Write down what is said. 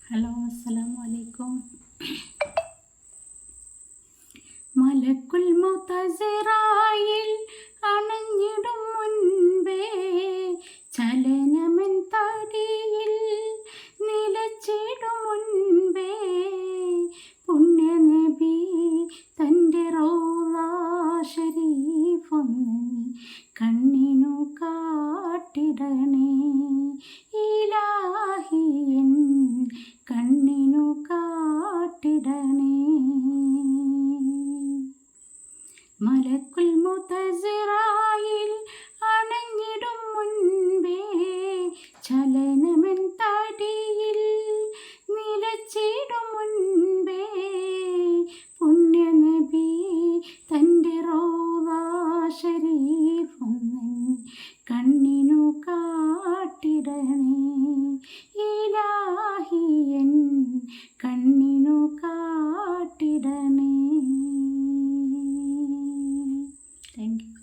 Hello, അസ്സലാമു അലൈക്കും. മലക്കുൽ മുഅ്തസിറായിൽ അണഞ്ഞിടും മുൻപേ ചലനമൻ തടിയിൽ നിലച്ചിടും മുൻപേ പുണ്യനബി തൻ്റെ റൗള ശരീഫൊന്ന് കണ്ണിനു കാട്ടിടണേ ഇലാഹിയൻ കണ്ണിനു കാട്ടിടണേ. മലക്കുൽ മുഅ്തസിറായിൽ അണഞ്ഞിടും മുൻപേ ചലനമൻ തടിയിൽ നിലച്ചിടും മുൻപേ പുണ്യനബി തൻ്റെ റൗള ശരീഫൊന്ന് കണ്ണിനു കാട്ടിടണേ ഇലാഹിയൻ കണ്ണിനു കാട്ടിടണേ. Thank you.